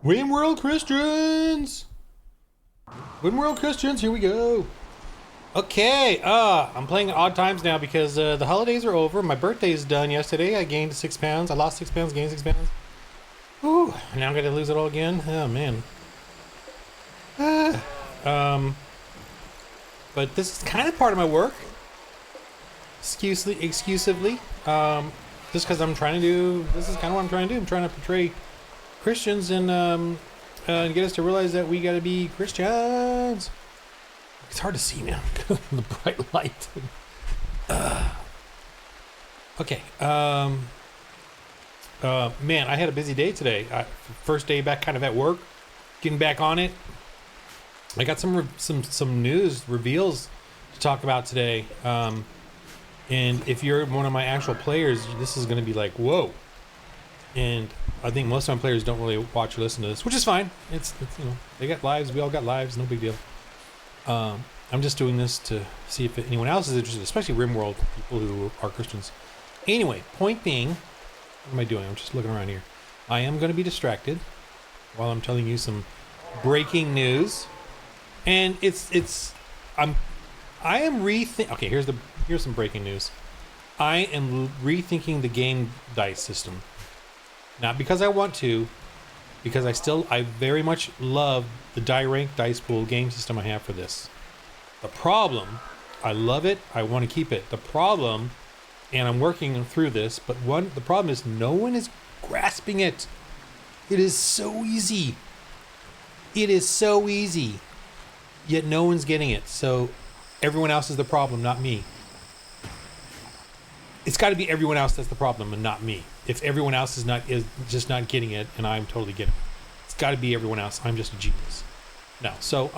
Rimworld Christians! Rimworld Christians, here we go. Okay, I'm playing at odd times now because the holidays are over. My birthday is done yesterday. I gained 6 pounds. I lost 6 pounds, gained 6 pounds. Ooh, now I'm gonna lose it all again. Oh man. But this is kind of part of my work. Exclusively. Just because I'm trying to do. This is kind of what I'm trying to do. I'm trying to portray Christians and get us to realize that we got to be Christians. It's hard to see now. The bright light. Okay. Man, I had a busy day today. First day back, kind of at work, getting back on it. I got some news reveals to talk about today. And if you're one of my actual players, this is going to be like, whoa. And I think most of my players don't really watch or listen to this, which is fine. It's you know, they got lives. We all got lives. No big deal. I'm just doing this to see if anyone else is interested, especially Rimworld people who are Christians. Anyway, point being, what am I doing? I'm just looking around here. I am going to be distracted while I'm telling you some breaking news, and I am Okay, here's some breaking news. I am rethinking the game dice system. Not because I want to, because I very much love the die rank dice pool game system I have for this. The problem, I love it, I want to keep it. The problem, and I'm working through this, but the problem is no one is grasping it. It is so easy. It is so easy. Yet no one's getting it. So everyone else is the problem, not me. It's got to be everyone else that's the problem and not me. If everyone else is just not getting it and I'm totally getting it, it's got to be everyone else. I'm just a genius. No. So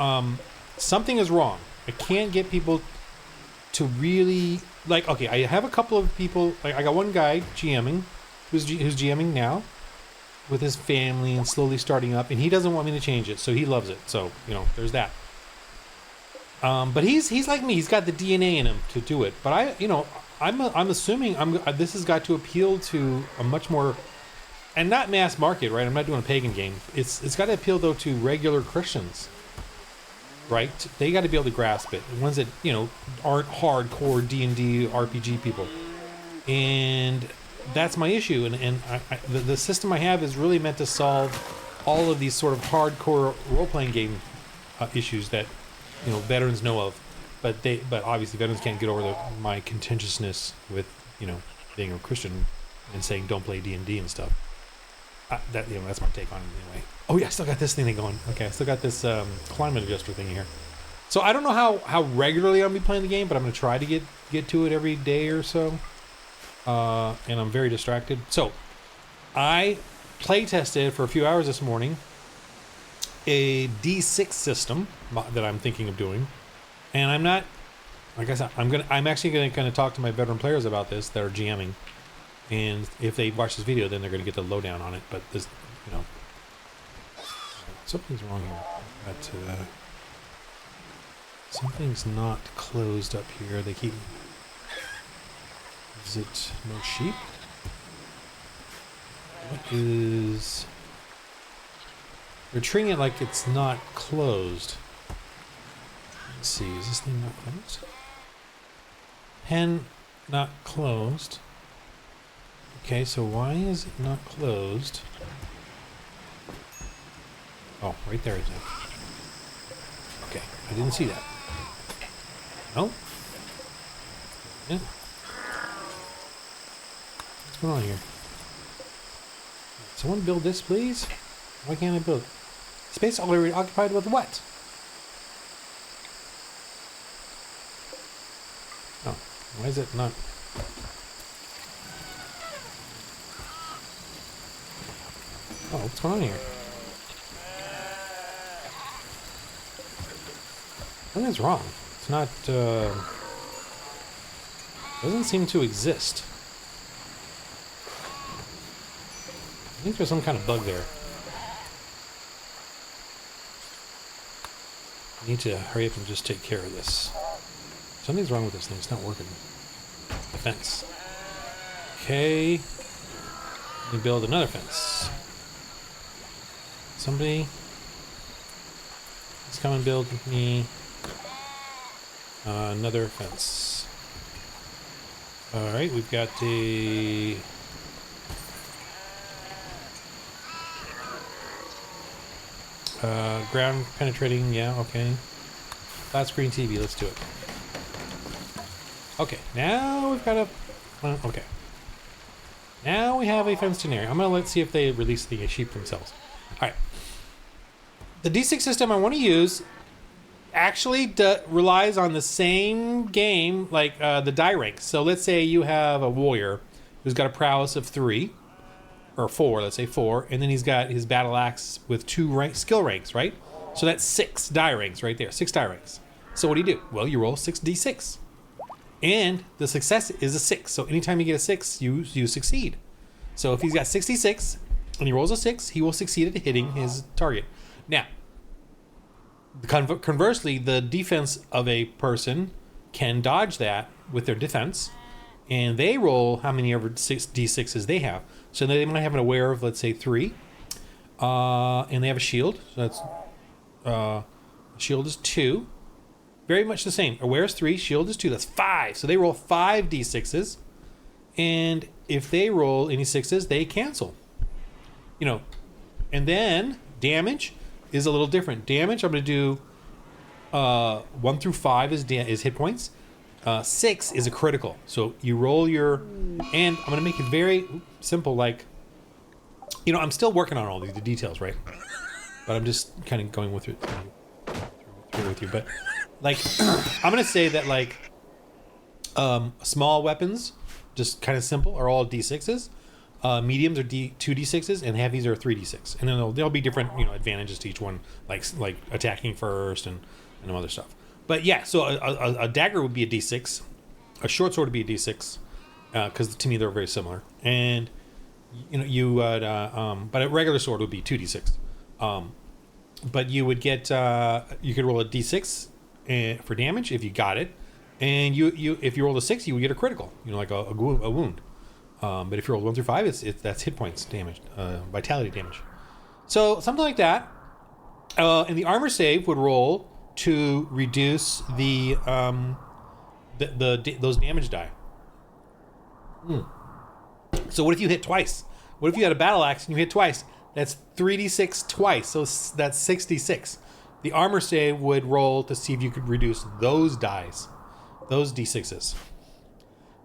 something is wrong. I can't get people to really like. Okay, I have a couple of people. Like I got one guy GMing, who's GMing now with his family and slowly starting up, and he doesn't want me to change it, so he loves it. So there's that. But he's like me. He's got the DNA in him to do it. But I'm assuming this has got to appeal to a much more, and not mass market, right? I'm not doing a pagan game. It's got to appeal though to regular Christians, right? They got to be able to grasp it. The ones that aren't hardcore D&D RPG people, and that's my issue. And the system I have is really meant to solve all of these sort of hardcore role-playing game issues that veterans know of. But obviously veterans can't get over my contentiousness with being a Christian and saying don't play D&D and stuff. That's my take on it anyway. Oh yeah, I still got this thing going. Okay, I still got this climate adjuster thing here. So I don't know how regularly I'm gonna be playing the game, but I'm gonna try to get to it every day or so. And I'm very distracted. So I play tested for a few hours this morning a D6 system that I'm thinking of doing. And I'm not, like I said, I'm actually gonna talk to my veteran players about this that are GMing, and if they watch this video, then they're gonna get the lowdown on it. But this, something's wrong here. But something's not closed up here. They keep. Is it no sheep? What is? They're treating it like it's not closed. Let's see, is this thing not closed? Pen not closed. Okay, so why is it not closed? Oh, right there, I think. Okay, I didn't see that. No? Yeah. What's going on here? Someone build this, please? Why can't I build it? Space already occupied with what? Oh, why is it not? Oh, what's going on here? Something's wrong. It's not, doesn't seem to exist. I think there's some kind of bug there. I need to hurry up and just take care of this. Something's wrong with this thing. It's not working. The fence. Okay. Let me build another fence. somebody, let's come and build me another fence. All right, we've got the ground penetrating. Yeah, okay. Flat screen TV. Let's do it. Okay, now we've got a. Okay. Now we have a fenced in area. I'm gonna let's see if they release the sheep themselves. All right. The D6 system I want to use actually relies on the same game like the die ranks. So let's say you have a warrior who's got a prowess of 3 or 4, let's say 4, and then he's got his battle axe with 2 skill ranks, right? So that's 6 die ranks right there, 6 die ranks. So what do? Well, you roll 6d6. And the success is a 6. So anytime you get a 6, you succeed. So if he's got 66 and he rolls a 6, he will succeed at hitting his target. Now, conversely, the defense of a person can dodge that with their defense, and they roll how many ever 6d6s they have. So they might have an aware of, let's say, 3, and they have a shield. So that's shield is 2. Very much the same. Aware is 3, shield is 2. That's 5. So they roll 5 d6s, and if they roll any 6s, they cancel. You know, and then damage is a little different. Damage, I'm going to do 1 through 5 is hit points. 6 is a critical. So you roll your, and I'm going to make it very simple. Like, you know, I'm still working on all the details, right? But I'm just kind of going with it through with you. But like, I'm going to say that like small weapons, just kind of simple, are all d6s. Mediums are 2d6s, and heavies are 3d6. And then there'll be different, you know, advantages to each one, like attacking first and other stuff. But yeah, so a dagger would be a d6, a short sword would be a d6, because to me they're very similar. And you know, you would, but a regular sword would be 2d6. But you would get, you could roll a d6 for damage if you got it, and if you roll a 6, you would get a critical, you know, like a wound. But if you roll 1 through 5, that's hit points damage, vitality damage. So something like that. And the armor save would roll to reduce the those damage die. So what if you hit twice? What if you had a battle axe and you hit twice? That's 3d6 twice, so that's 66. The armor save would roll to see if you could reduce those dies, those d6s.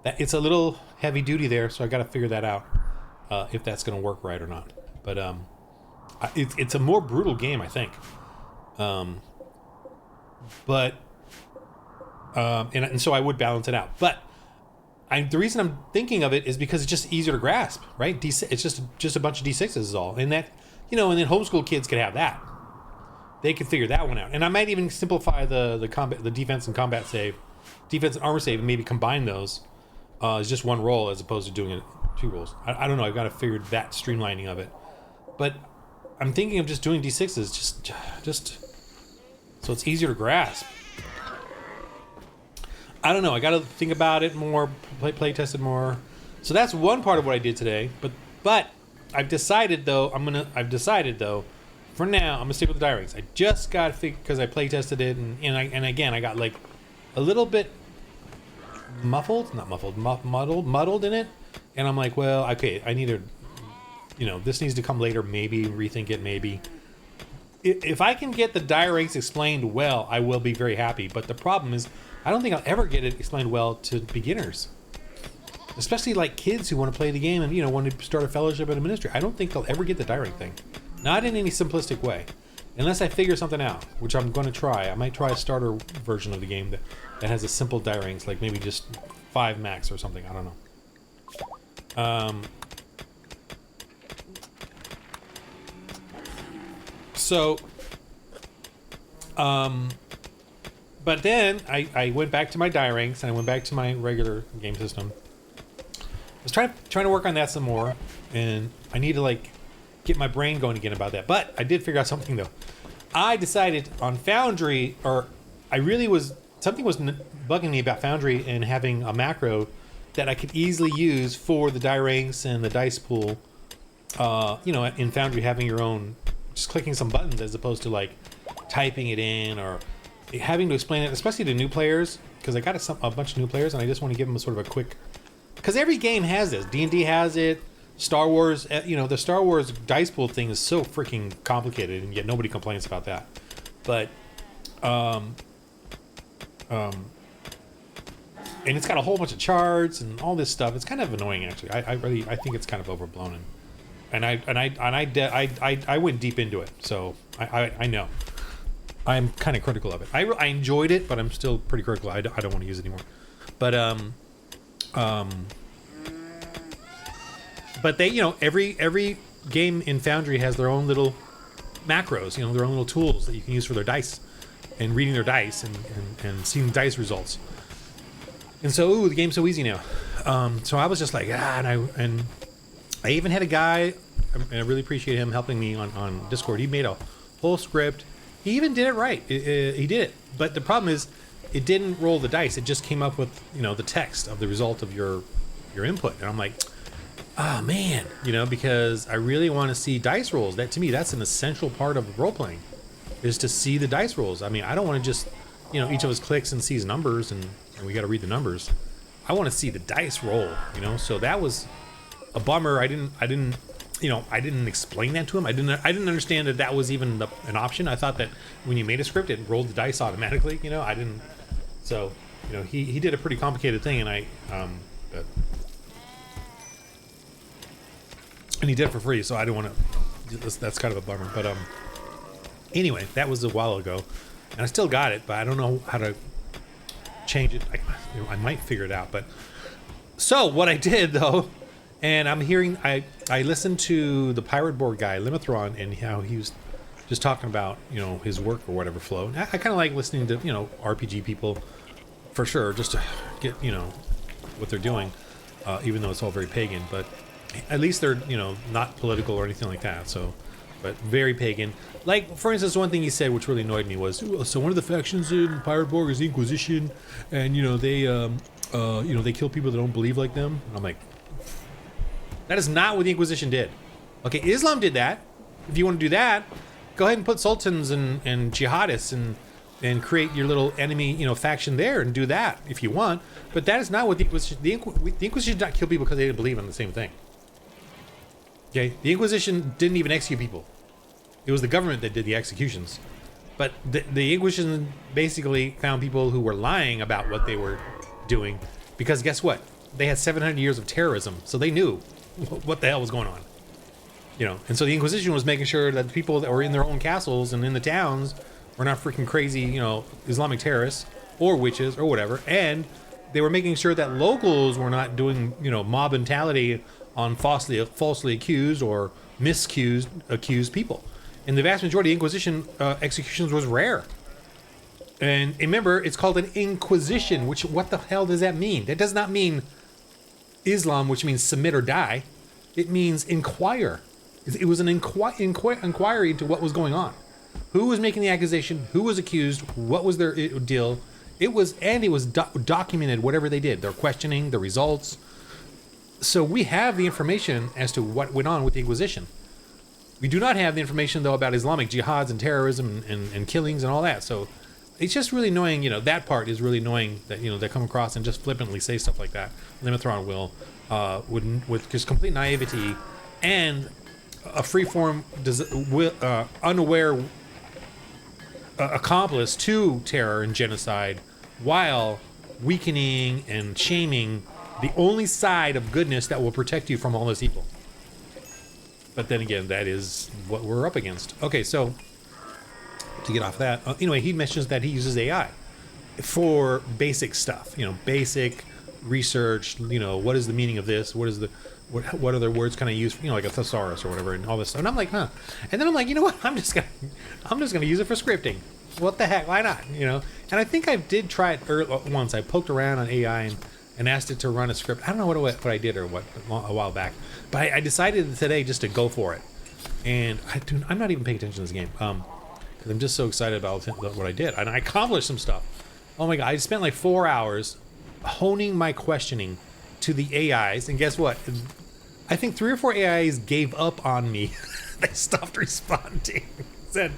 It's a little heavy duty there, so I got to figure that out, if that's going to work right or not. But it's a more brutal game, I think. And so I would balance it out. But the reason I'm thinking of it is because it's just easier to grasp, right? It's just a bunch of d6s is all, and that, you know, and then homeschool kids could have that. They could figure that one out, and I might even simplify the defense and combat save, defense and armor save, and maybe combine those. It's just one roll as opposed to doing it 2 rolls. I don't know. I've got to figure that streamlining of it, but I'm thinking of just doing d6s, just so it's easier to grasp. I don't know. I got to think about it more, play test it more. So that's one part of what I did today. But I've decided though. For now, I'm gonna stick with the die rings. I just got to figure, because I play tested it, and again I got like a little bit muddled in it, and I'm like, well, okay, I need to, you know, this needs to come later, maybe rethink it, maybe. If I can get the die ranks explained well, I will be very happy. But the problem is, I don't think I'll ever get it explained well to beginners, especially like kids who want to play the game and, you know, want to start a fellowship at a ministry. I don't think they'll ever get the die rank thing, not in any simplistic way, unless I figure something out, which I'm going to try. I might try a starter version of the game that has a simple die ranks, like maybe just 5 max or something. I don't know. But then I went back to my die ranks and I went back to my regular game system. I was trying to work on that some more, and I need to like get my brain going again about that. But I did figure out something though. I decided on Foundry, something was bugging me about Foundry and having a macro that I could easily use for the die ranks and the dice pool. You know, in Foundry having your own just clicking some buttons as opposed to like typing it in or having to explain it, especially to new players, because I got a bunch of new players and I just want to give them a sort of a quick, because every game has this. D&D has it. Star Wars, the Star Wars dice pool thing is so freaking complicated, and yet nobody complains about that. But, and it's got a whole bunch of charts and all this stuff. It's kind of annoying, actually. I think it's kind of overblown, and I went deep into it, so I know. I'm kind of critical of it. I enjoyed it, but I'm still pretty critical. I don't want to use it anymore. But they, every game in Foundry has their own little macros, their own little tools that you can use for their dice and reading their dice and seeing dice results. And so, the game's so easy now. So I was just like, and I even had a guy, and I really appreciate him helping me on Discord. He made a whole script. He even did it right. He did it. But the problem is, it didn't roll the dice. It just came up with, the text of the result of your input. And I'm like, oh man, because I really want to see dice rolls. That, to me, that's an essential part of role playing, is to see the dice rolls. I mean, I don't want to just, each of us clicks and sees numbers and we got to read the numbers. I want to see the dice roll, So that was a bummer. I didn't explain that to him. I didn't understand that was even an option. I thought that when you made a script, it rolled the dice automatically. I didn't. So, he did a pretty complicated thing, and and he did it for free. So I don't want to. That's kind of a bummer. But anyway, that was a while ago, and I still got it, but I don't know how to change it. I might figure it out. But so what I did though. And I'm hearing, I listened to the pirate board guy, Limithron, and how he was just talking about, his work or whatever flow. And I kind of like listening to, RPG people for sure, just to get, what they're doing, even though it's all very pagan. But at least they're, not political or anything like that. So, but very pagan. Like, for instance, one thing he said, which really annoyed me, was, so one of the factions in Pirate Borg is the Inquisition, and, they kill people that don't believe like them. And I'm like, that is not what the Inquisition did. Okay, Islam did that. If you want to do that, go ahead and put sultans and jihadists and create your little enemy, faction there and do that if you want. But that is not what the Inquisition... The Inquisition did not kill people because they didn't believe in the same thing. Okay? The Inquisition didn't even execute people. It was the government that did the executions. But the Inquisition basically found people who were lying about what they were doing, because guess what? They had 700 years of terrorism, so they knew what the hell was going on, and so the Inquisition was making sure that the people that were in their own castles and in the towns were not freaking crazy, Islamic terrorists or witches or whatever, and they were making sure that locals were not doing, mob mentality on falsely accused or accused people. And the vast majority of Inquisition executions was rare. And remember, it's called an Inquisition, which, what the hell does that mean? That does not mean Islam, which means submit or die. It means inquire. It was an inquiry into what was going on. Who was making the accusation? Who was accused? What was their deal? It was documented, whatever they did. Their questioning, the results. So we have the information as to what went on with the Inquisition. We do not have the information, though, about Islamic jihads and terrorism and killings and all that. So it's just really annoying, that part is really annoying that, they come across and just flippantly say stuff like that. Limithron will, with just complete naivety and a freeform, unaware accomplice to terror and genocide, while weakening and shaming the only side of goodness that will protect you from all this evil. But then again, that is what we're up against. Okay, so to get off that, anyway, he mentions that he uses AI for basic stuff, basic research, what is the meaning of this, what other words can I use, like a thesaurus or whatever, and all this stuff. And I'm like, and then I'm like, what, I'm just gonna use it for scripting. What the heck, why not? And I think I did try it once. I poked around on AI and asked it to run a script. I don't know what I did or what a while back, but I decided today just to go for it. And I'm not even paying attention to this game. Because I'm just so excited about what I did. And I accomplished some stuff. Oh my god, I spent like 4 hours honing my questioning to the AIs, and guess what? I think 3 or 4 AIs gave up on me. They stopped responding. Said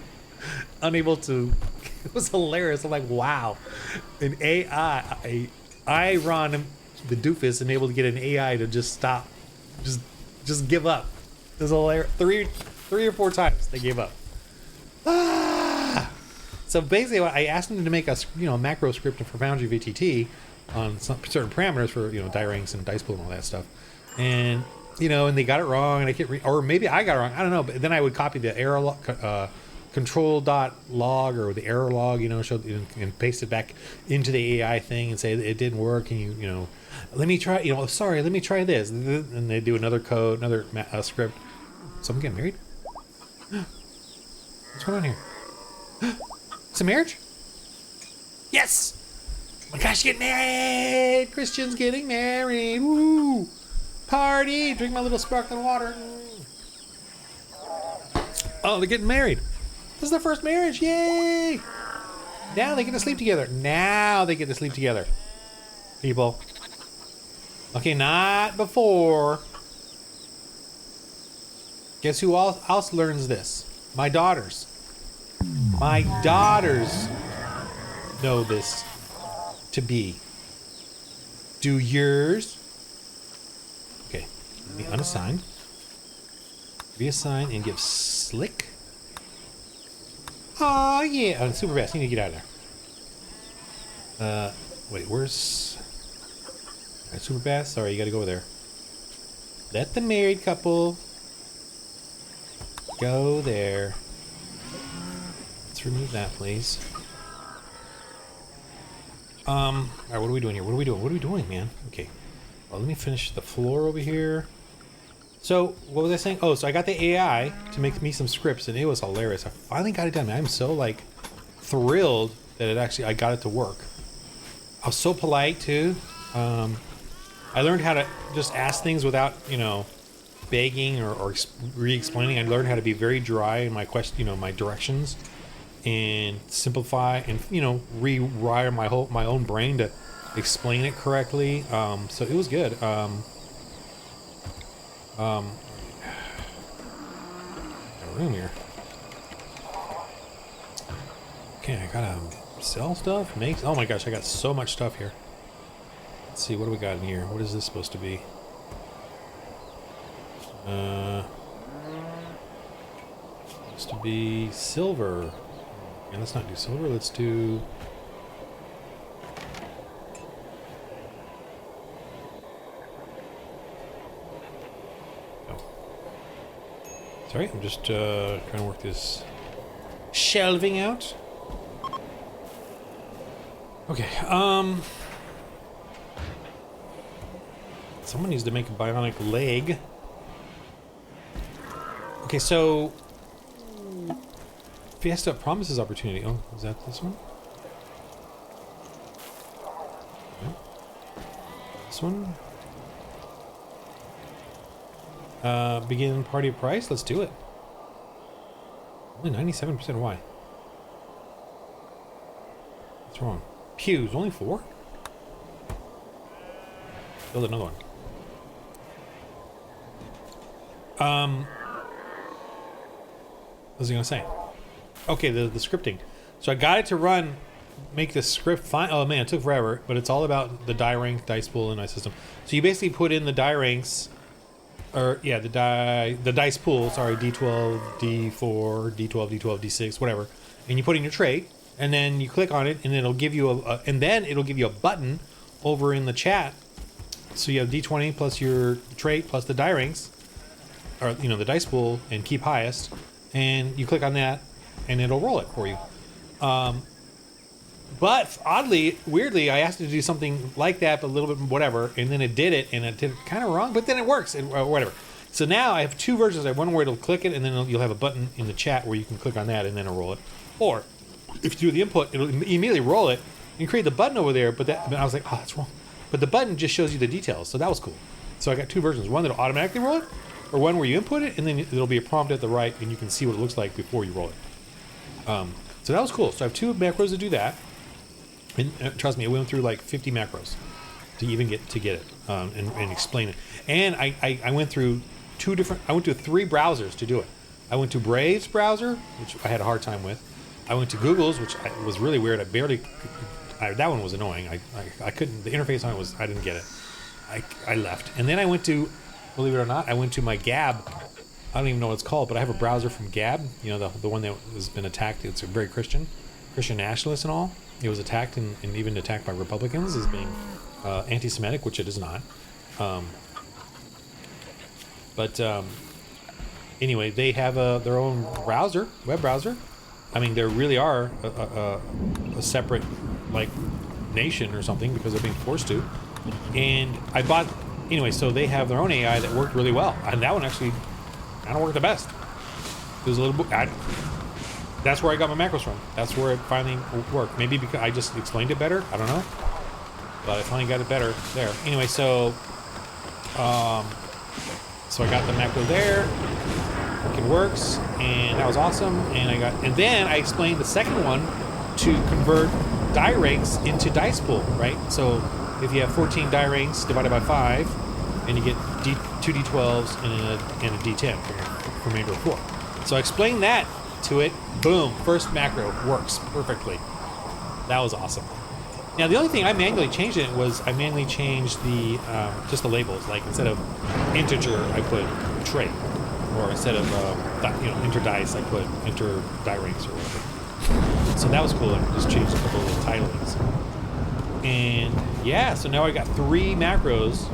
unable to. It was hilarious. I'm like, wow, an AI. I Ron, the doofus, and able to get an AI to just stop, just give up. It was hilarious. Three or 4 times they gave up. Ah! So basically, I asked them to make a macro script for Foundry VTT on some certain parameters for die ranks and dice pool and all that stuff, and and they got it wrong, and I can't or maybe I got it wrong. I don't know. But then I would copy the error control.log or the error log, show and paste it back into the AI thing and say it didn't work, and let me try, sorry, let me try this, and they do another code, another script. Someone getting married? What's going on here? It's a marriage? Yes! Oh my gosh, getting married! Christian's getting married! Woo! Party! Drink my little sparkling water. Oh, they're getting married. This is their first marriage. Yay! Now they get to sleep together. Now they get to sleep together. People. Okay, not before. Guess who else learns this? My daughters. My daughters know this to be. Do yours. Okay, let me unassign. Reassign and give Slick. Oh yeah, oh, super fast. You need to get out of there. Wait, where's super fast? Sorry, you gotta go over there. Let the married couple go there. Let's remove that, please. Alright, what are we doing here? What are we doing, man? Okay. Well, let me finish the floor over here. So, what was I saying? Oh, so I got the AI to make me some scripts, and it was hilarious. I finally got it done, man. I'm so, thrilled that I got it to work. I was so polite, too. I learned how to just ask things without, begging or re-explaining. I learned how to be very dry in my my directions, and simplify, and, rewire my own brain to explain it correctly. So it was good. A room here. Okay, I gotta sell stuff. Oh my gosh, I got so much stuff here. Let's see, what do we got in here? What is this supposed to be? Supposed to be silver. And let's not do silver. Let's do. Sorry, I'm just trying to work this shelving out. Okay, someone needs to make a bionic leg. Okay, so Fiesta promises opportunity. Oh, is that this one? Okay. This one? Begin party price. Let's do it. Only 97%. Why? What's wrong? Pews. Only 4? Build another one. What was I gonna say? Okay, the scripting. So I got it to run, make the script fine. Oh man, it took forever, but it's all about the die rank, dice pool, and dice system. So you basically put in the die ranks. Or yeah, the dice pool, sorry, D12, D4, D12, D12, D6, whatever, and you put in your trait, and then you click on it, and it'll give you a button over in the chat. So you have D20 plus your trait plus the die ranks, or the dice pool, and keep highest, and you click on that, and it'll roll it for you. But weirdly, I asked it to do something like that, but a little bit whatever, and then it did it, and it did it kind of wrong, but then it works, or whatever. So now I have 2 versions. I have one where it'll click it, and then you'll have a button in the chat where you can click on that, and then it'll roll it. Or if you do the input, it'll immediately roll it and create the button over there. But I was like, oh, that's wrong. But the button just shows you the details, so that was cool. So I got 2 versions: one that'll automatically roll it, or one where you input it, and then it'll be a prompt at the right, and you can see what it looks like before you roll it. So that was cool. So I have 2 macros to do that. And trust me, it went through like 50 macros to even get it. and explain it. And I went through I went to 3 browsers to do it. I went to Brave's browser, which I had a hard time with. I went to Google's, which was really weird. I barely, that one was annoying. I couldn't, the interface on it I didn't get it. I left. And then I went to, believe it or not, I went to my Gab. I don't even know what it's called, but I have a browser from Gab, you know, the one that has been attacked. It's a very Christian nationalist and all. It was attacked and even attacked by Republicans as being anti-Semitic, which it is not. Anyway, they have their own browser, web browser. I mean, there really are a separate, like, nation or something because they're being forced to. And I bought, anyway, so they have their own AI that worked really well. And that one actually kind of worked the best. It was a little bit, that's where I got my macros from. That's where it finally worked. Maybe because I just explained it better. I don't know. But I finally got it better there. Anyway, so I got the macro there. It works, and that was awesome. And then I explained the second one to convert die ranks into dice pool, right? So if you have 14 die ranks divided by 5, and you get 2 d12s and a d10 for remainder of 4. So I explained that to it. Boom, first macro works perfectly. That was awesome. Now the only thing I manually changed in it was I manually changed the just the labels. Like instead of integer, I put trait, or instead of enter dice, I put enter die ranks or whatever. So that was cool. I just changed a couple of the titlings. And yeah, so now I got 3 macros.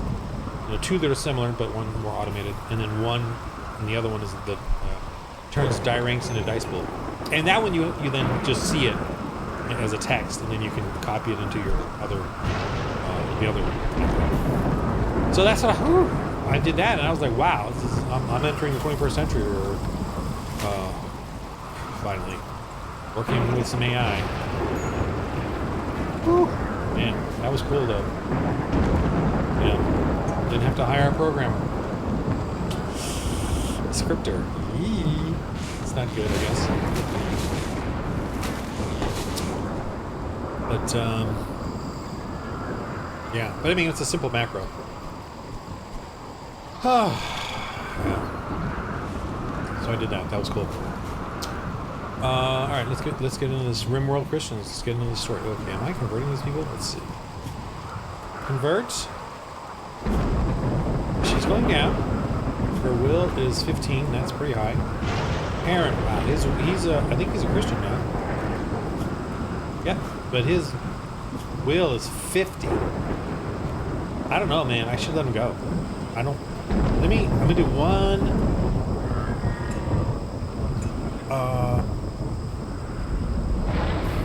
2 that are similar, but one more automated, and then and the other one is the turns die ranks into dice pool. And that one you then just see it as a text, and then you can copy it into your other the other macro. So that's what I did that, and I was like, wow, I'm entering the 21st century, or finally working with some AI. Whew. Man, that was cool though. Didn't have to hire a programmer. A scripter. Yee. It's not good, I guess. But yeah. But I mean, it's a simple macro. Yeah. So I did that. That was cool. All right, let's get into this Rimworld Christians. Let's get into the story. Okay, am I converting these people? Let's see. Convert. She's going down. Her will is 15. That's pretty high. Aaron, wow, I think he's a Christian now. Yeah, but his will is 50. I don't know, man. I should let him go. I'm gonna do one.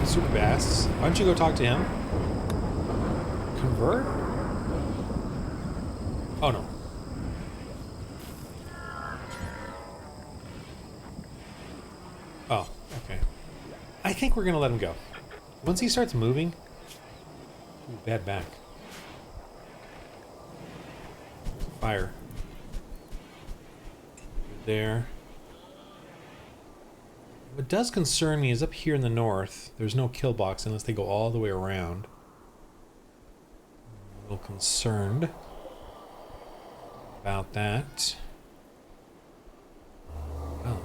Super Bass. Why don't you go talk to him? Convert? Oh no. Oh, okay. I think we're gonna let him go. Once he starts moving. Ooh, bad back. Fire. There. What does concern me is up here in the north, there's no kill box unless they go all the way around. I'm a little concerned about that. Oh.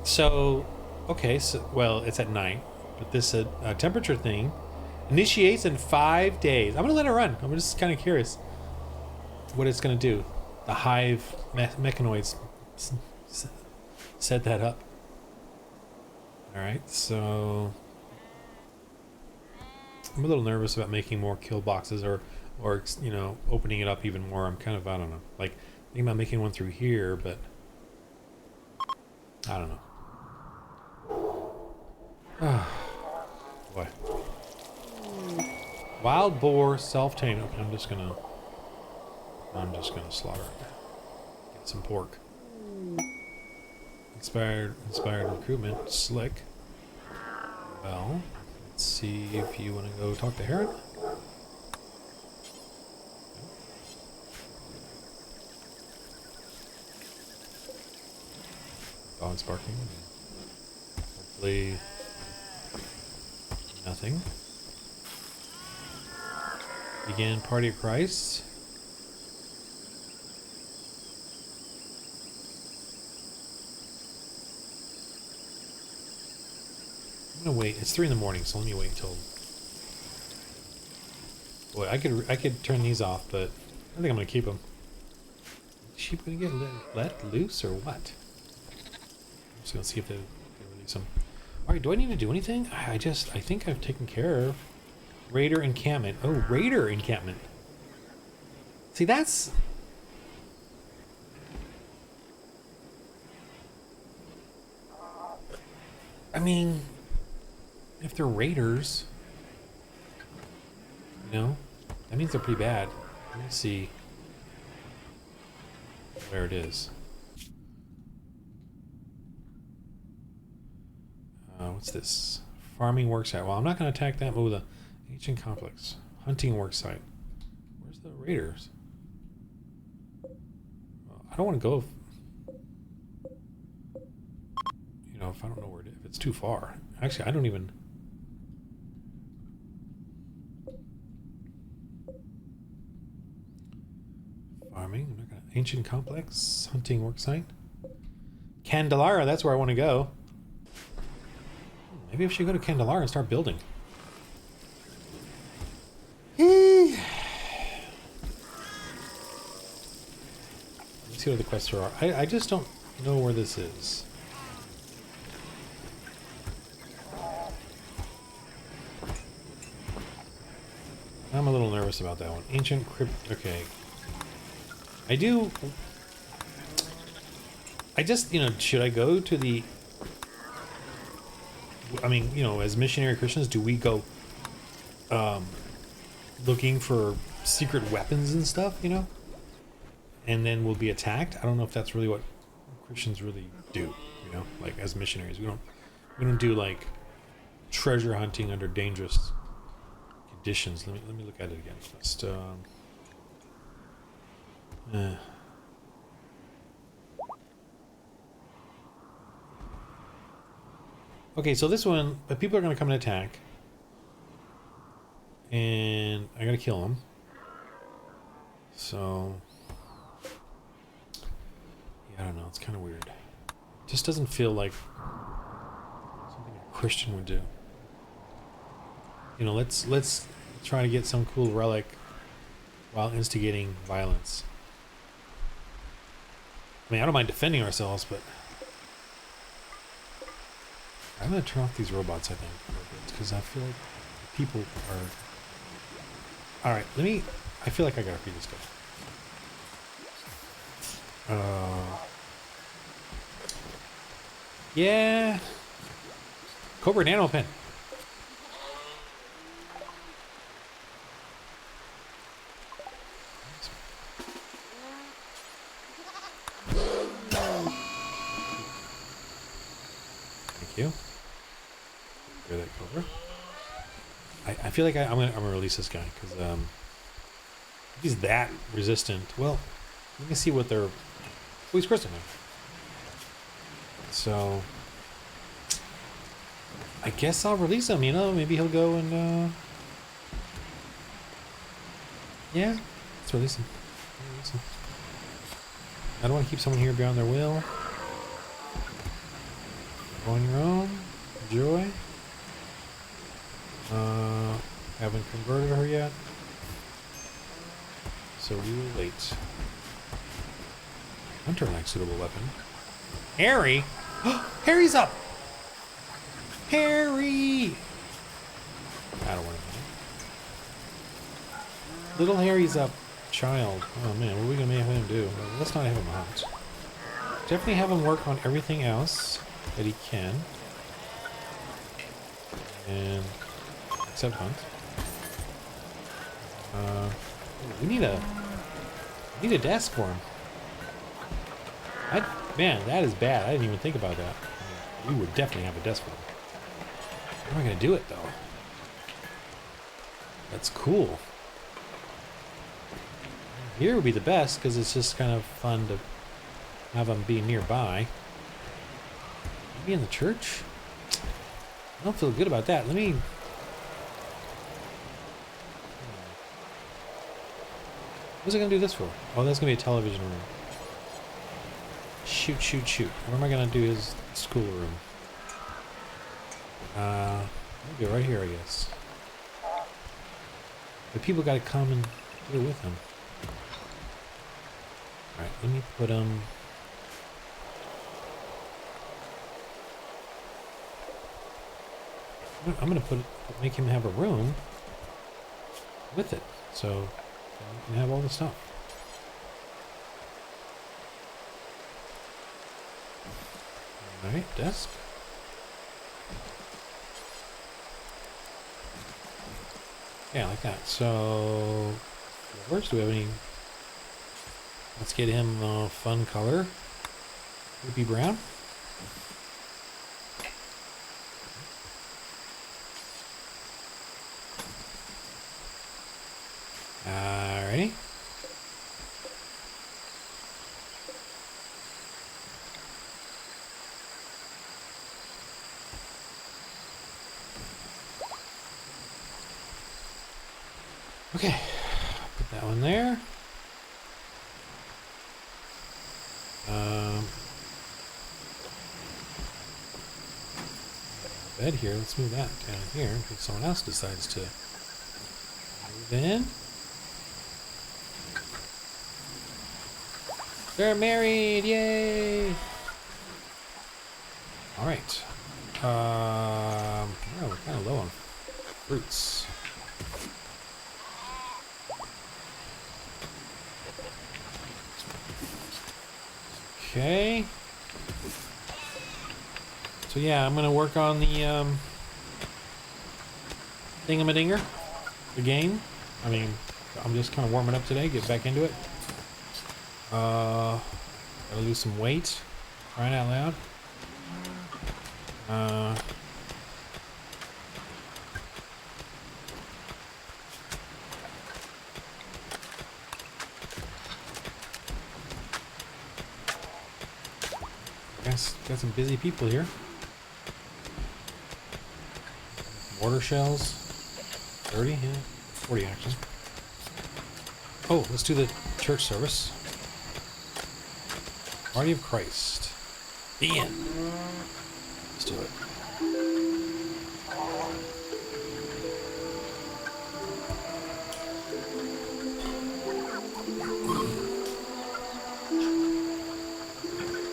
So, okay, so, well, it's at night, but this temperature thing initiates in 5 days. I'm going to let it run. I'm just kind of curious what it's going to do. The hive mechanoids set that up. Alright, so I'm a little nervous about making more kill boxes or opening it up even more. I'm kind of, I don't know, like thinking about making one through here, but I don't know. Boy. Wild boar self-tamed. Okay, I'm just gonna slaughter it. Get some pork. Inspired recruitment, slick. Well, let's see if you want to go talk to Heron. Dog's barking. Hopefully nothing. Begin Party of Christ. I'm gonna wait. It's 3 in the morning, so let me wait until. Boy, I could turn these off, but I think I'm gonna keep them. Is she gonna get let loose or what? I'm just gonna see if they release them. All right, do I need to do anything? I think I've taken care of Raider encampment. Oh, Raider encampment. See, that's. I mean, if they're raiders, you know, that means they're pretty bad. Let me see where it is. What's this? Farming worksite. Well, I'm not going to attack that. Oh, the ancient complex. Hunting worksite. Where's the raiders? Well, I don't want to go. You know, if I don't know where it is, if it's too far. Actually, I don't even. Farming. I'm not gonna. Ancient complex. Hunting worksite. Candelara. That's where I want to go. Maybe I should go to Candelara and start building. Let's see what the quests are. I just don't know where this is. I'm a little nervous about that one. Ancient crypt. Okay. I just, you know, should I go to the. I mean, you know, as missionary Christians, do we go looking for secret weapons and stuff, you know? And then we'll be attacked? I don't know if that's really what Christians really do, you know? Like, as missionaries. We don't do, like, treasure hunting under dangerous conditions. Let me look at it again. Just, Okay, so this one, but people are going to come and attack. And I got to kill them. So, yeah, I don't know. It's kind of weird. It just doesn't feel like something a Christian would do. You know, let's try to get some cool relic while instigating violence. I mean, I don't mind defending ourselves, but I'm going to turn off these robots, I think, because I feel like people are... Alright, I feel like I gotta feed this guy. Yeah. Cobra Nano Pen. Thank you. Hear that, Cobra? I feel like I'm gonna release this guy because if he's that resistant. Well, let me see what they're. Oh, he's Christian now. So I guess I'll release him. You know, maybe he'll go and yeah, let's release him. I don't want to keep someone here beyond their will. Go on your own. Enjoy. Haven't converted her yet, so we will wait. Hunter lacks suitable weapon. Harry! Harry's up! Harry! I don't want to. Little Harry's up. Child. Oh man, what are we gonna have him do? Well, let's not have him hunt. Definitely have him work on everything else that he can. And except hunt. We need a desk for him. Man, that is bad. I didn't even think about that. I mean, we would definitely have a desk for him. How am I gonna do it though? That's cool. Here would be the best because it's just kind of fun to have him be nearby. Maybe in the church? I don't feel good about that. Let me... What's I gonna do this for? Oh, that's gonna be a television room. Shoot, shoot, shoot. Where am I gonna do his school room? Maybe right here, I guess. The people gotta come and do it with him. Alright, let me put him... I'm gonna make him have a room with it, so he can have all the stuff. Alright, desk. Yeah, like that. So, floors, do we have any? Let's get him a fun color. Ruby brown. Alrighty. Okay, put that one there. Bed here. Let's move that down here in case someone else decides to move in. They're married! Yay! All right. Oh, we're kind of low on fruits. Okay. So yeah, I'm gonna work on the thingamadinger, the game. I mean, I'm just kind of warming up today, get back into it. Gotta lose some weight, crying out loud. Got some busy people here. Mortar shells. 30, yeah. 40 actually. Oh, let's do the church service. Body of Christ. The end. Let's do it.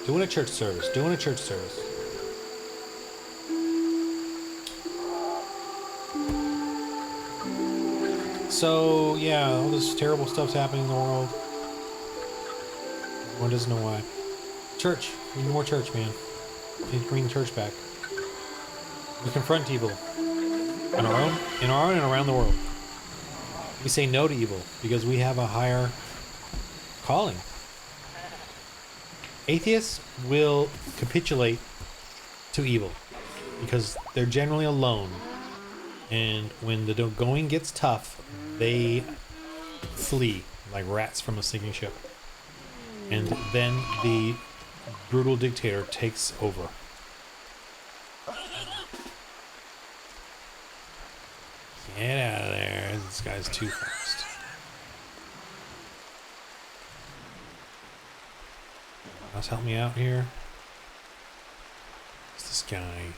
Doing a church service. Doing a church service. So, yeah, all this terrible stuff's happening in the world. Everyone doesn't know why. Church. We need more church, man. We need to bring church back. We confront evil. On our own, in our own and around the world. We say no to evil because we have a higher calling. Atheists will capitulate to evil because they're generally alone. And when the going gets tough, they flee like rats from a sinking ship. And then the brutal dictator takes over. Get out of there. This guy's too fast. Let's help me out here. What's this guy?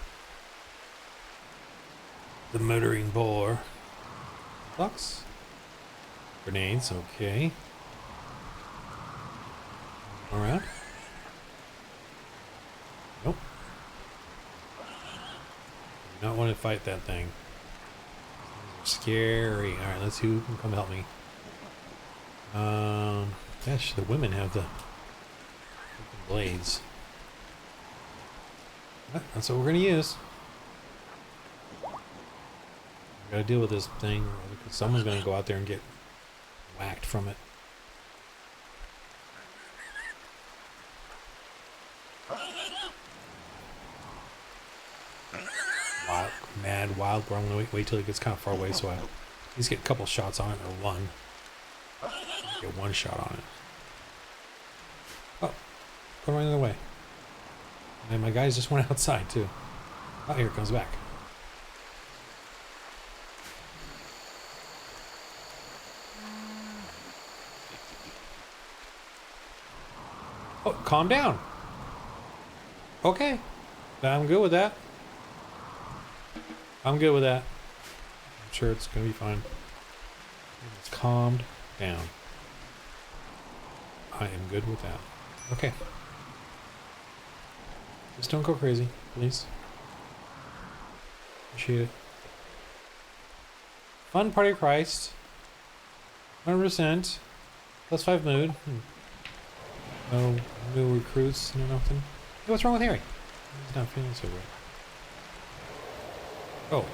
The motoring boar. Bucks. Grenades, okay. Around. Nope. Do not want to fight that thing. Scary. Alright, let's see who can come help me. Gosh, the women have the blades. That's what we're gonna use. We gotta deal with this thing because someone's gonna go out there and get whacked from it. Wild boar. I'm gonna wait till it gets kind of far away so I at least get a couple shots on it, or one. Get one shot on it. Oh, go right the other way. And my guys just went outside too. Oh, here it comes back. Calm down. Okay. I'm good with that. I'm good with that. I'm sure it's gonna be fine. It's calmed down. I am good with that. Okay. Just don't go crazy, please. Appreciate it. Fun Party of Christ. 100%. +5 mood. No new recruits, no nothing. Hey, what's wrong with Harry? He's not feeling so great. Oh,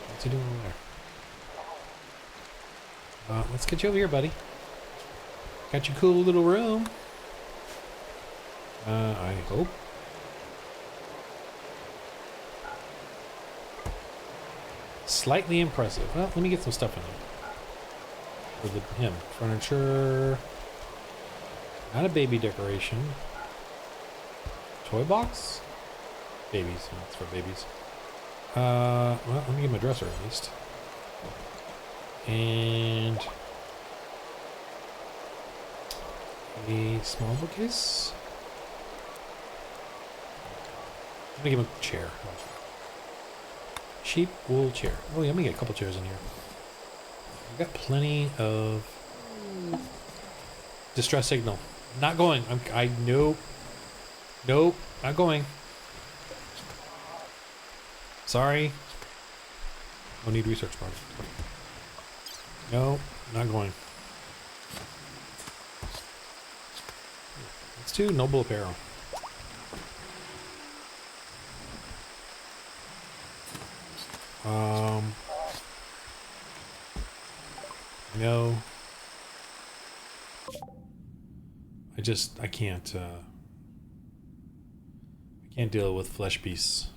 what's he doing over there? Let's get you over here, buddy. Got your cool little room. I hope. Slightly impressive. Well, let me get some stuff in there. For him. Furniture. Not a baby decoration. Toy box? Babies. That's for babies. Well, let me get my dresser at least. And a small bookcase. I'm gonna give him a chair. Cheap wool chair. Oh yeah, let me get a couple chairs in here. I've got plenty of distress signal. Not going. Nope. Nope. Not going. Sorry. No need research party. No, not going. Let's do noble apparel. No. I can't deal with flesh beasts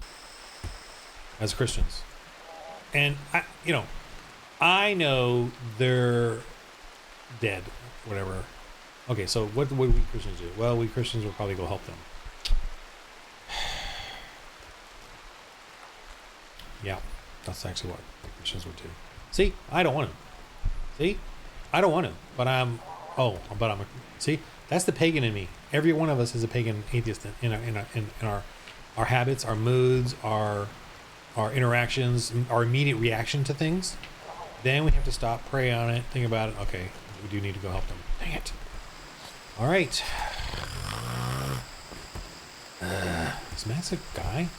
as Christians. And I know they're dead, whatever. Okay, so what would we Christians do? Well, we Christians will probably go help them. Yeah, that's actually what Christians would do. See, I don't want to. See, I don't want to, but see, that's the pagan in me. Every one of us is a pagan atheist in our habits, our moods, our interactions, our immediate reaction to things. Then we have to stop, pray on it, think about it. Okay, we do need to go help them. Dang it. All right. Is Max a guy?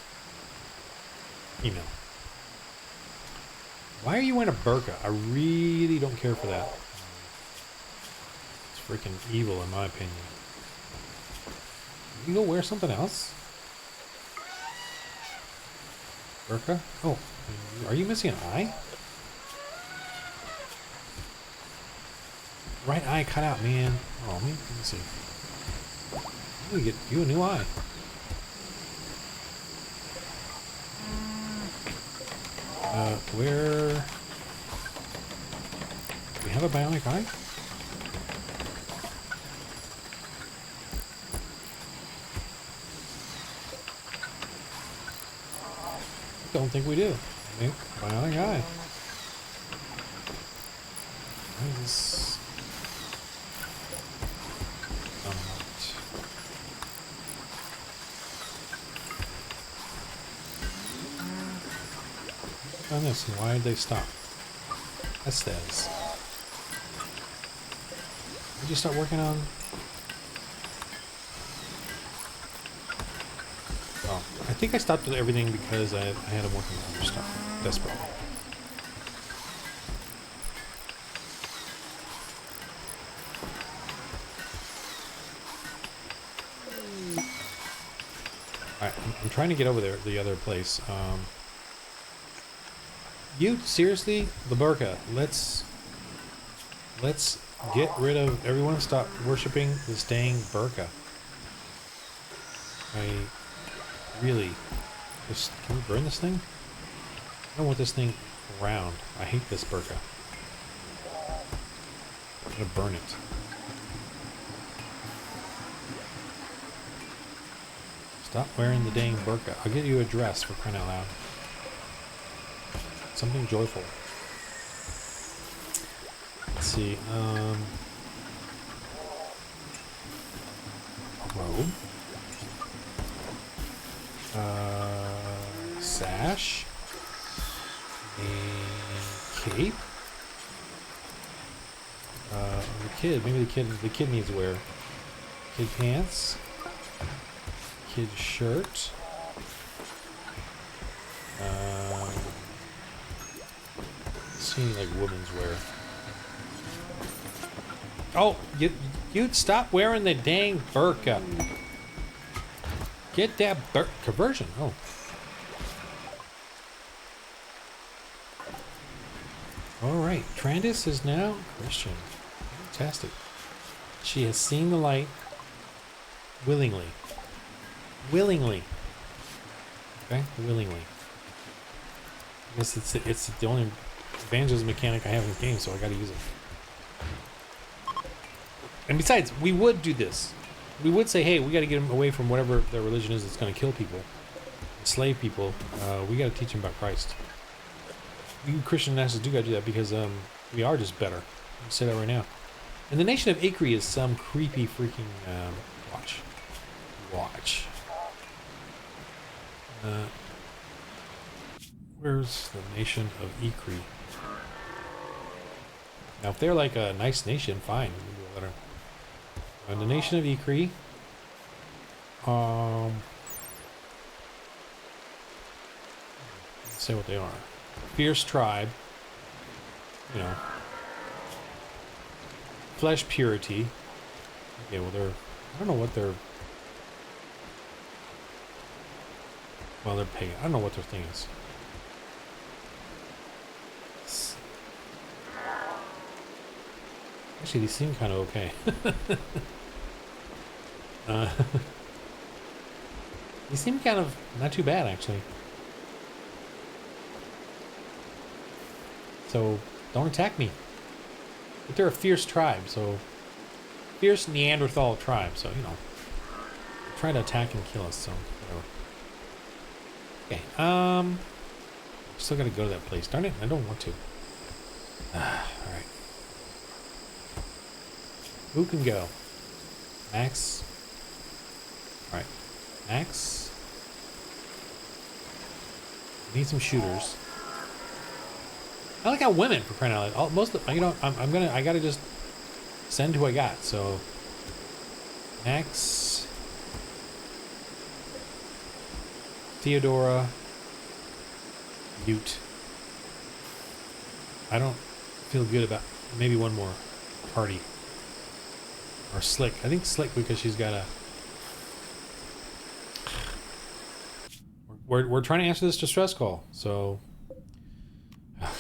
Email. Why are you wearing a burqa? I really don't care for that. It's freaking evil in my opinion. You go wear something else? Burqa? Oh, are you missing an eye? Right eye cut out, man. Oh, let me see. I'm gonna get you a new eye. Where... Do we have a bionic eye? Don't think we do. I think bionic eye. What is this? On this, and why did they stop? That says. Did you start working on? Oh, I think I stopped everything because I had them working on other stuff desperately. Alright, I'm trying to get over there, the other place. You seriously, the burqa. Let's get rid of everyone and stop worshiping this dang burqa. I really just can we burn this thing? I don't want this thing around. I hate this burqa. I'm gonna burn it. Stop wearing the dang burqa. I'll get you a dress for crying out loud. Something joyful. Let's see. robe. Sash. A cape. The kid. Maybe the kid needs to wear kid pants. Kid shirt. See like women's wear. Oh, you'd stop wearing the dang burqa. Get that conversion. Oh. All right, Trandis is now Christian. Fantastic. She has seen the light willingly. Willingly. Okay, willingly. I guess it's the only evangelism mechanic I have in this game, so I got to use it. And besides, we would do this. We would say, hey, we got to get them away from whatever their religion is that's going to kill people, enslave people. We got to teach them about Christ. You Christian nationalists do got to do that because we are just better. I'll say that right now. And the nation of Acre is some creepy freaking watch. Where's the nation of Acre? Now, if they're like a nice nation, fine. We'll let her. And the nation of Acre, let's say what they are. Fierce tribe, you know. Flesh purity. Okay, well they're, I don't know what they're, well they're pagan. I don't know what their thing is. Actually, these seem kind of okay. These seem kind of not too bad, actually. So, don't attack me. But they're a fierce tribe, so... Fierce Neanderthal tribe, so, you know. Try to attack and kill us, so, whatever. Okay, still gotta go to that place. Darn it, I don't want to. Alright. Who can go? Max. Alright. Max. Need some shooters. I like how women, for crying out loud. Most of, you know, I gotta just send who I got, so. Max. Theodora. Ute. I don't feel good about maybe one more party. Or Slick. I think Slick because she's got a... We're trying to answer this distress call, so... Okay.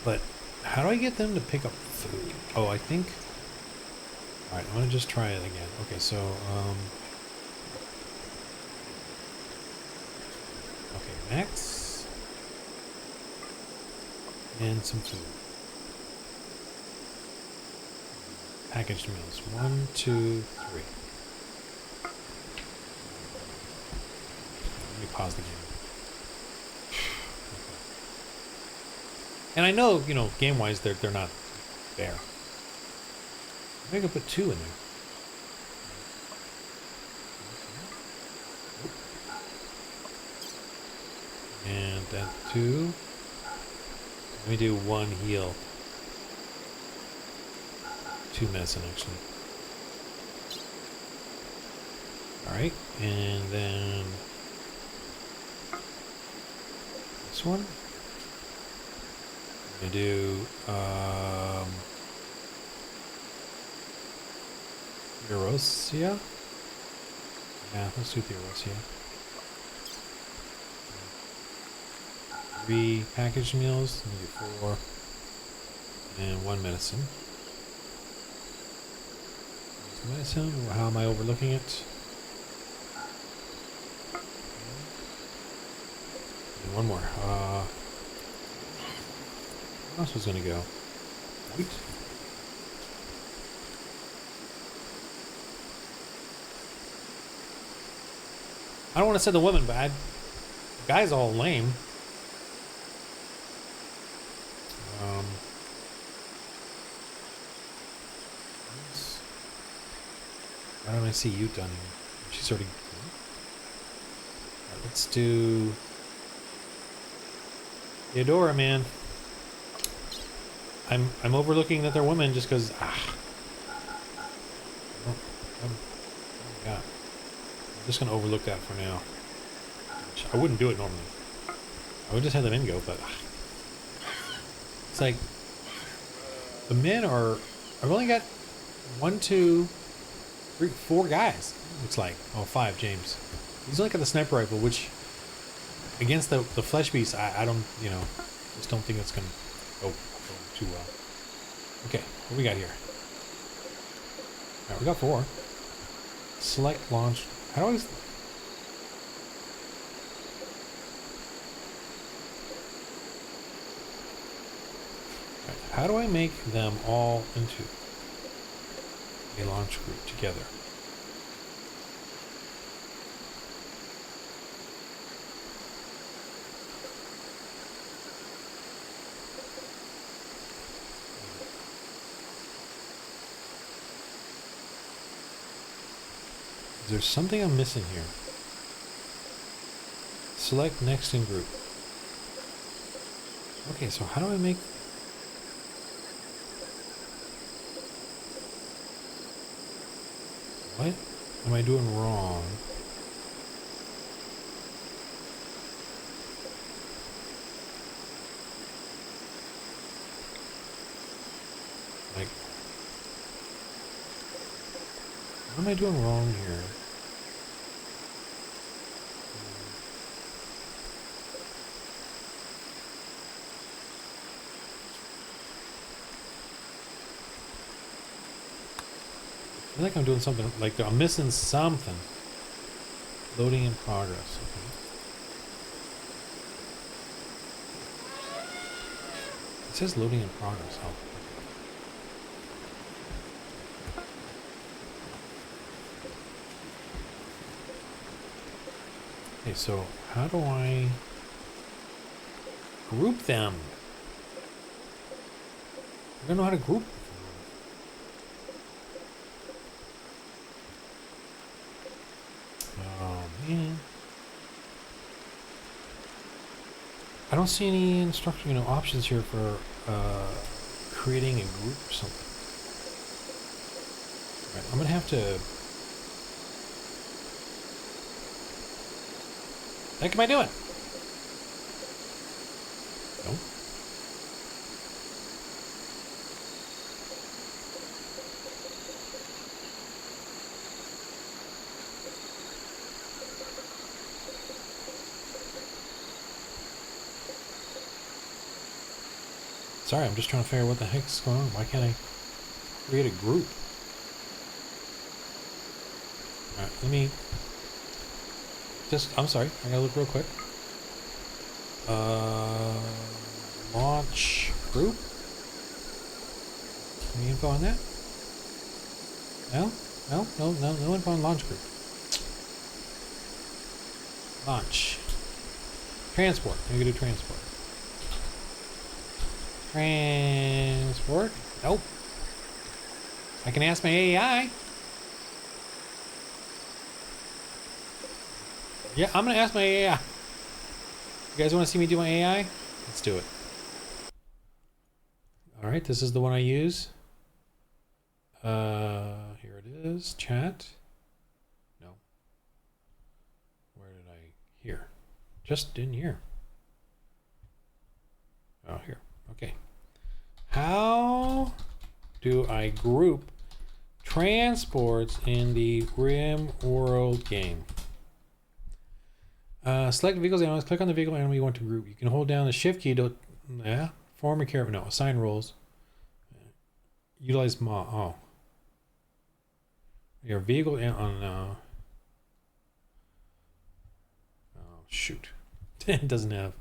But how do I get them to pick up food? Oh, I think... Alright, I'm gonna just try it again. Okay, so, okay, Max. And some food. Packaged meals. 1, 2, 3. Let me pause the game. And I know, you know, game-wise, they're not there. Maybe I could put 2 in there. And that 2. Let me do 1 heal. 2 medicine, actually. Alright, and then this one. I'm gonna do Theodosia. Yeah, let's do Theodosia. 3 packaged meals, maybe 4, and 1 medicine. Medicine, how am I overlooking it? And 1 more. Where else was gonna go? Wait. I don't want to say the women, but guys all lame. Why don't I see you done here? She's already... Right, let's do... Theodora, man. I'm overlooking that they're women just because... Oh my god. I'm just going to overlook that for now. I wouldn't do it normally. I would just have the men go, but... It's like... The men are... I've only got 1, 2, 3, 4 guys. Looks like. Oh, 5, James. He's only got the sniper rifle, which... Against the flesh beast, I don't, you know... Just don't think it's going to go too well. Okay, what do we got here? Alright, we got 4. Select launch. How do I... How do I make them all into a launch group together? Is there something I'm missing here? Select next in group. Okay, so how do I make... What am I doing wrong? Like, what am I doing wrong here? I feel like I'm doing something, like I'm missing something. Loading in progress, okay. It says loading in progress, oh. Okay, so how do I group them? I don't know how to group them. I don't see any instruction, you know, options here for creating a group or something. All right, I'm gonna have to. What the heck am I doing? No. Sorry, I'm just trying to figure out what the heck's going on. Why can't I create a group? Alright, let me just, I'm sorry, I gotta look real quick. Launch group? Any info on that? No info on launch group. Launch. Transport, I'm gonna do transport. Transport? Nope. I can ask my AI. Yeah, I'm gonna ask my AI. You guys want to see me do my AI? Let's do it. All right, this is the one I use. Here it is. Chat. No. Where did I? Here. Just in here. Oh, here. Okay. How do I group transports in the Rimworld game? Select vehicles and click on the vehicle animal you want to group. You can hold down the shift key to form a character. No, assign roles. Utilize oh. Your vehicle on oh shoot. It doesn't have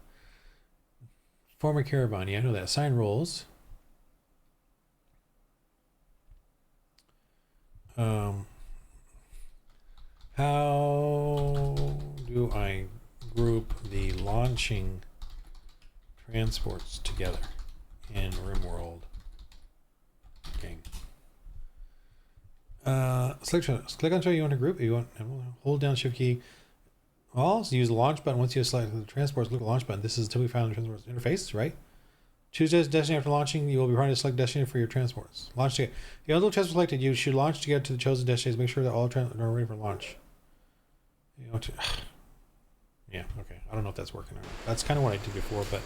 former caravan. Yeah, I know that. Assign roles. How do I group the launching transports together in Rimworld game? Click on show you want to group. You want hold down shift key. Also use the launch button. Once you select the transports, look at the launch button. This is typically found in the transports interface, right? Choose destination after launching. You will be required to select destination for your transports. Launch to get. If you have no transport selected, you should launch to get to the chosen destination. Make sure that all transports are ready for launch. You know, yeah, okay. I don't know if that's working or not. That's kind of what I did before, but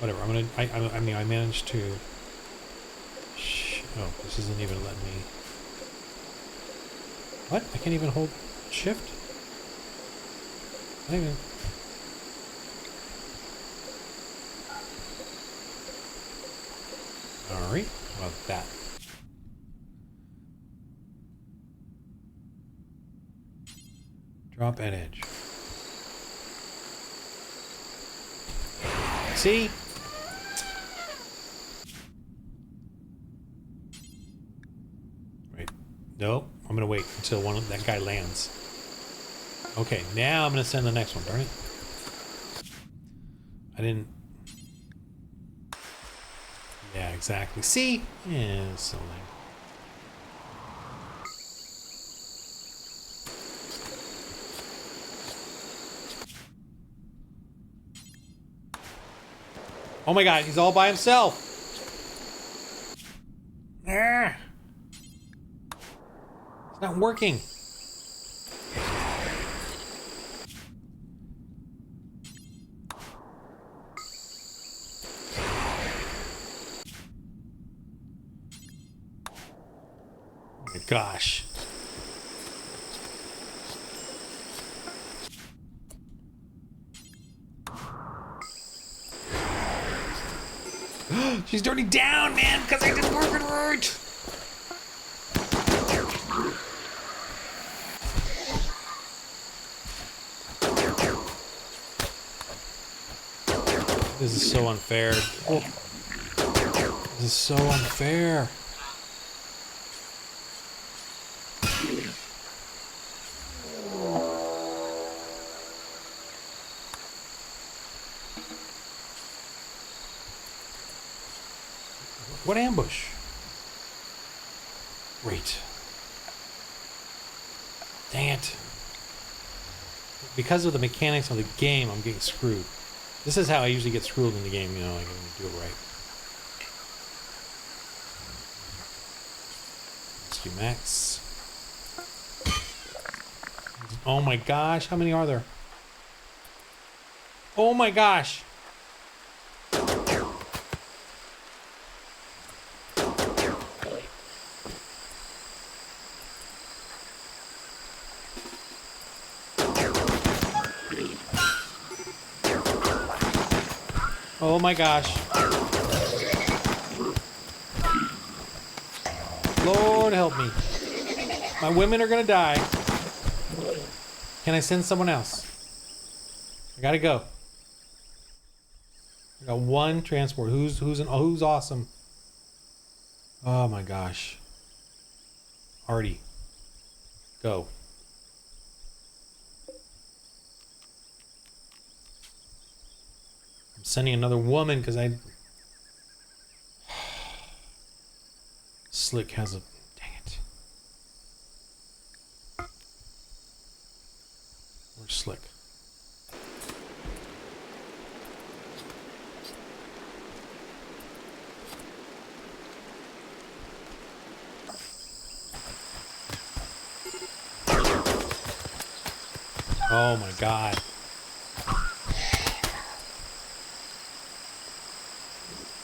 whatever. I mean, I managed to. Oh, this isn't even letting me. What? I can't even hold shift? I don't even. Alright, how about that? Drop at edge. See? Wait. Nope. I'm gonna wait until that guy lands. Okay, now I'm gonna send the next one, darn it. I didn't. Yeah, exactly. See? Yeah, so lame. Oh my god, he's all by himself. Ah. It's not working. Oh my gosh. She's dirty down, man, because I didn't work it right. This is so unfair. Oh. This is so unfair. What ambush? Great. Dang it. Because of the mechanics of the game, I'm getting screwed. This is how I usually get screwed in the game, you know, I can do it right. Rescue Max. Oh my gosh, how many are there? Oh my gosh! Oh my gosh. Lord help me. My women are gonna die. Can I send someone else? I gotta go. I got one transport. Who's awesome? Oh my gosh. Artie. Go. Sending another woman because I Slick has a dang it. Where's Slick? Oh my god.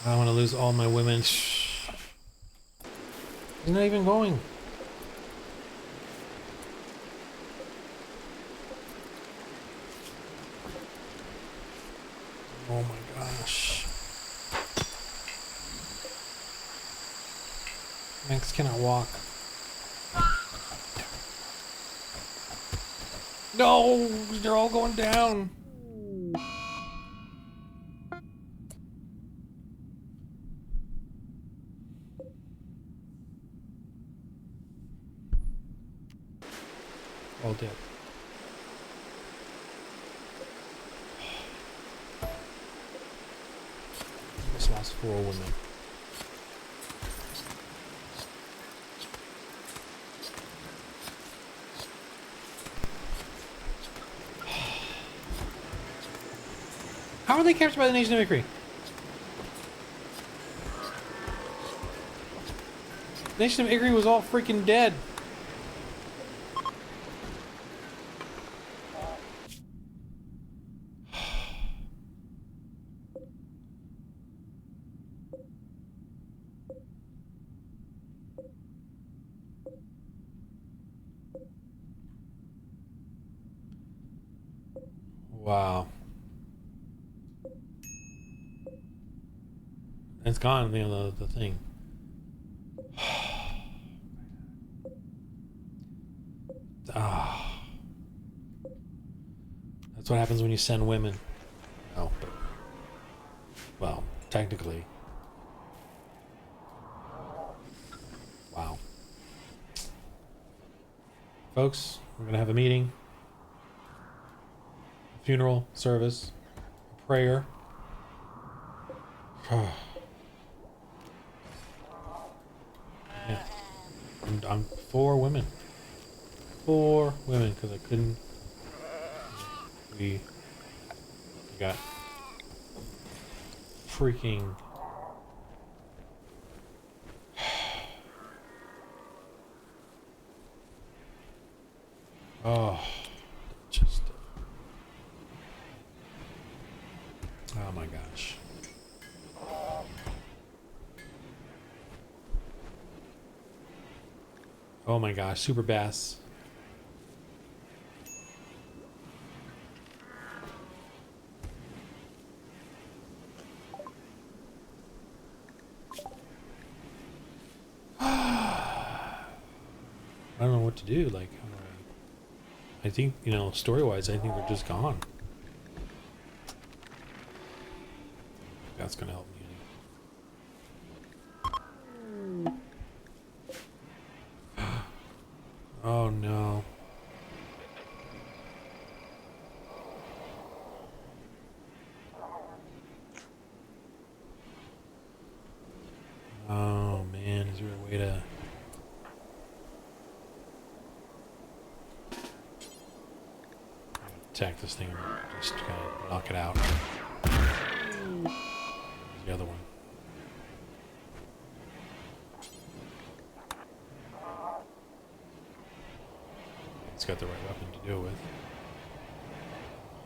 I don't want to lose all my women. Shh. He's not even going. Oh my gosh. Max cannot walk. No, they're all going down. All dead. Just lost 4 women. How are they captured by the Nation of Ikri? The Nation of Ikri was all freaking dead. Wow. It's gone, you know, the thing. Ah. That's what happens when you send women. Oh, but, well, technically. Wow. Folks, we're going to have a meeting. Funeral service, prayer. Yeah. I'm 4 women. 4 women, because I couldn't. We got freaking. Oh, just. Oh my gosh. Oh my gosh, super bass. I don't know what to do. Like, I think, you know, story-wise, I think they're just gone. That's gonna help me. Oh no. Oh man, is there a way to... attack this thing and just kind of knock it out? There's the other one. It's got the right weapon to do it with.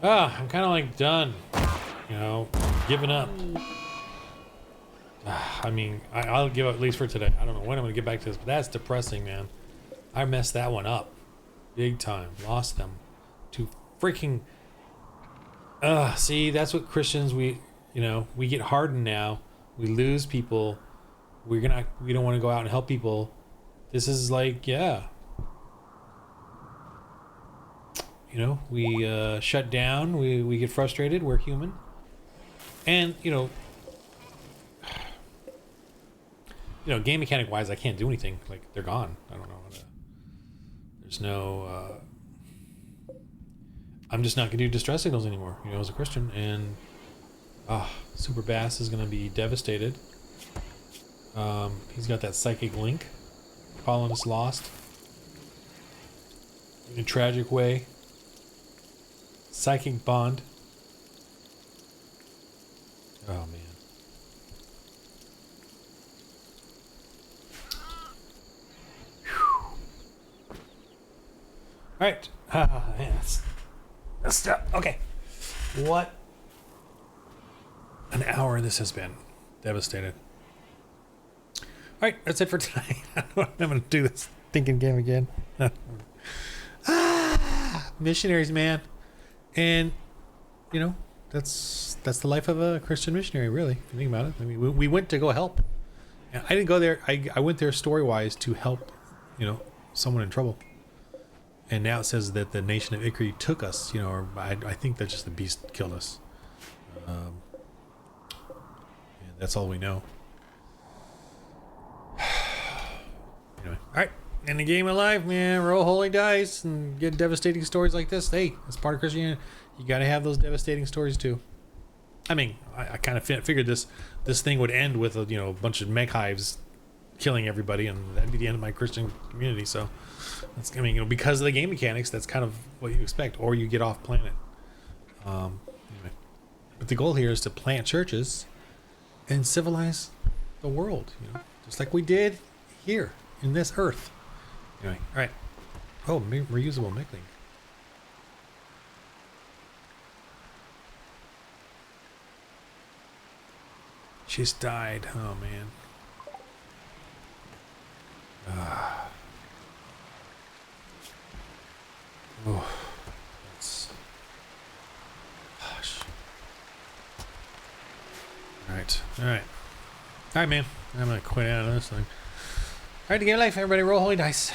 Ah, I'm kind of like done. You know, giving up. I mean, I'll give up at least for today. I don't know when I'm going to get back to this, but that's depressing, man. I messed that one up. Big time. Lost them to freaking... see, that's what Christians, we get hardened now. We lose people. We don't want to go out and help people. This is like, yeah. You know, we shut down. We get frustrated. We're human. And, game mechanic wise, I can't do anything. Like, they're gone. I don't know how to... There's no... I'm just not going to do distress signals anymore, as a Christian. And Super Bass is going to be devastated. He's got that psychic link. Colonist lost. In a tragic way. Psychic bond. Oh, man. All right. Yes. Let's stop. Okay. What an hour this has been. Devastated. All right. That's it for tonight. I'm going to do this thinking game again. Missionaries, man. And, that's the life of a Christian missionary, really, if you think about it. I mean, we went to go help. And I didn't go there. I went there story-wise to help, someone in trouble. And now it says that the nation of Ikri took us, or I think that just the beast killed us. And that's all we know. Anyway, all right. In the game of life, man, roll holy dice and get devastating stories like this. Hey, as part of Christianity, you got to have those devastating stories too. I mean, I kind of figured this thing would end with a bunch of mech hives killing everybody, and that'd be the end of my Christian community. So, that's, because of the game mechanics, that's kind of what you expect, or you get off planet. Anyway, but But the goal here is to plant churches and civilize the world, you know, just like we did here in this earth. Anyway, all right. Oh, reusable Mickling. She's died. Oh, man. Oh, that's... Gosh. All right. All right. All right, man. I'm going to quit out of this thing. All right, to game life, everybody. Roll holy dice.